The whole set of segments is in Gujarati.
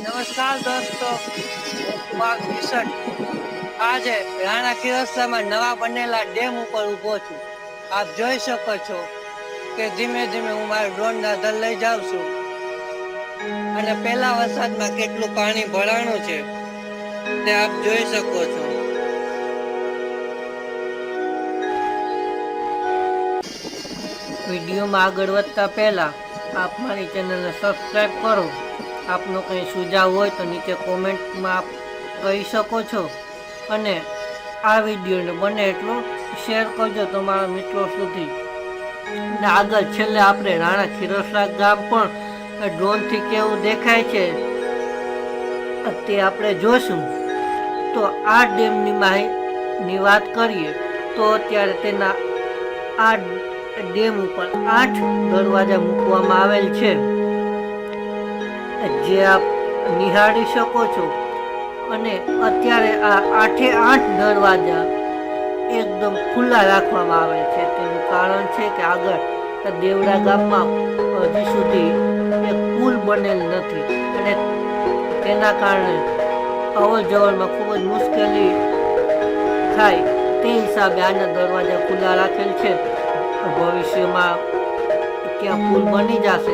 નમસ્કાર દોસ્તો, આજે રાણા ખીરસરામાં નવા બનેલા ડેમ ઉપર ઊભો છું. આપ જોઈ શકો છો કે ધીમે ધીમે હું મારા ડ્રોનના દર લઈ જાઉં છું અને પહેલા વરસાદમાં કેટલું પાણી ભરાણું છે તે આપ જોઈ શકો છો. વિડીયોમાં આગળ વધતા પહેલા આપ મારી ચેનલને સબસ્ક્રાઈબ કરો. આપનો કંઈ સુઝાવ હોય તો નીચે કોમેન્ટમાં આપ કહી શકો છો અને આ વિડીયોને બને એટલો શેર કરજો તમારા મિત્રો સુધી. અને આગળ છેલ્લે આપણે રાણા ખીરસરા ગામ પણ ડ્રોનથી કેવું દેખાય છે તે આપણે જોશું. તો આ ડેમની વાત કરીએ તો અત્યારે તેના આ ડેમ ઉપર 8 દરવાજા મૂકવામાં આવેલ છે, જે આપ નિહાળી શકો છો. અને અત્યારે આ 8 દરવાજા એકદમ ખુલ્લા રાખવામાં આવેલ છે. તેનું કારણ છે કે આગળ દેવડા ગામમાં હજી સુધી એક પુલ બનેલ નથી અને તેના કારણે અવર જવરમાં ખૂબ જ મુશ્કેલી થાય તે હિસાબે આના દરવાજા ખુલ્લા રાખેલ છે. ભવિષ્યમાં ત્યાં પુલ બની જશે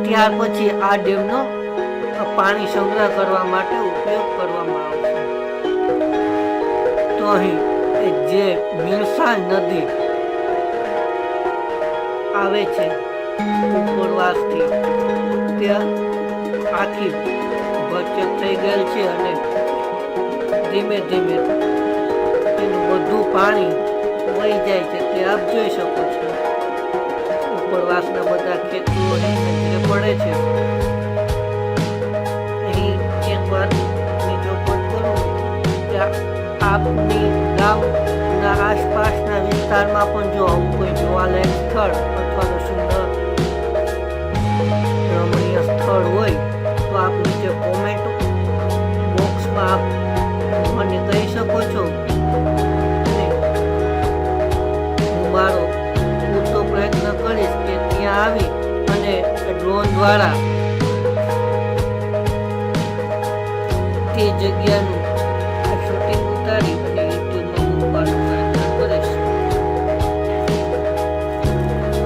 ત્યાર પછી આ ડેમનો પાણી સંગ્રહ કરવા માટે ઉપયોગ કરવામાં આવશે. તો અહીં જે મિલસાલ નદી આવે છે ઉપરવાસથી, ત્યાં આખી ભરચક થઈ ગયેલ છે અને ધીમે ધીમે તેનું બધું પાણી વહી જાય છે તે આપ જોઈ શકો છો. ઉપરવાસના બધા ખેતરોને નજરે પડે છે. અહીં એક વાતની ચોખવટ કરું કે આપની ગામના આસપાસના વિસ્તારમાં પણ જો આવું કોઈ જોવાલાયક સ્થળ અથવા તો સુંદર રમણીય સ્થળ હોય તો આપ નીચે કોમેન્ટ બોક્સમાં આપ મને કહી શકો છો. મારો પૂરતો પ્રયત્ન કરીશ કે ત્યાં આવી અને ડ્રોન દ્વારા તે જગ્યાનું શૂટિંગ ઉતારી અને યુટ્યુબમાં મૂકવાનો પ્રયત્ન કરીશ.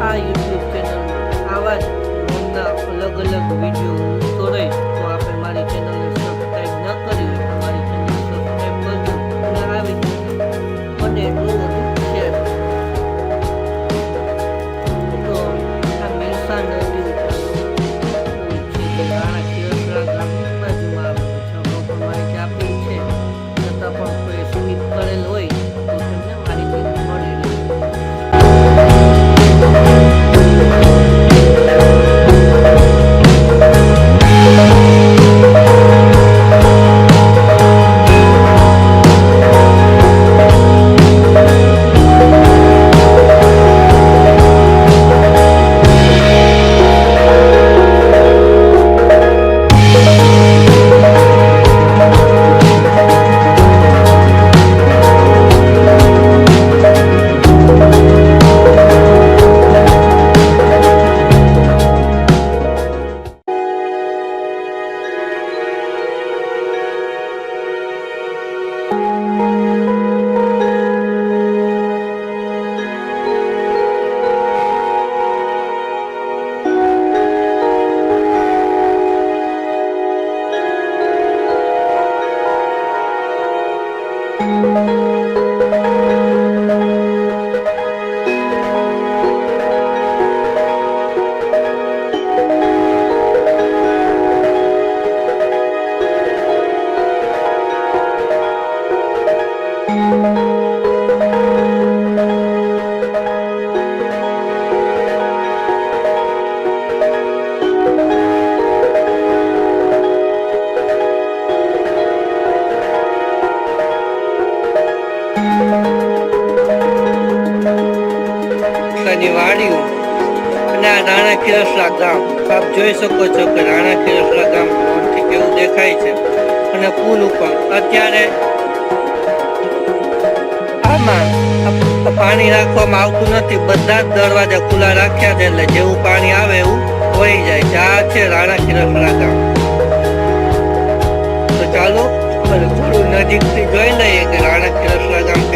આ યુટ્યુબ ચેનલમાં આવા જ ડ્રોનના અલગ અલગ વિડીયો મૂકતો રહીશ. તો આપણે મારી ચેનલને સબસ્ક્રાઈબ ન કરી હોય તો મારી ચેનલ સબસ્ક્રાઈબ કરજો અને આવી મને એટલું બધું શેર. વાડીઓ અને આ રાણા ખીરસરા ગામ આપ જોઈ શકો છો કે રાણા ખીરસરા ગામ ડ્રોનથી કેવું દેખાય છે. અને પુલ ઉપર અત્યારે આમાં પાણી રાખવામાં આવતું નથી, બધા જ દરવાજા ખુલ્લા રાખ્યા છે એટલે જેવું પાણી આવે એવું વહી જાય છે. આ છે રાણા ખીરસરા ગામ. ચાલો થોડું નજીકથી જોઈ લઈએ કે રાણા ખીરસરા ગામ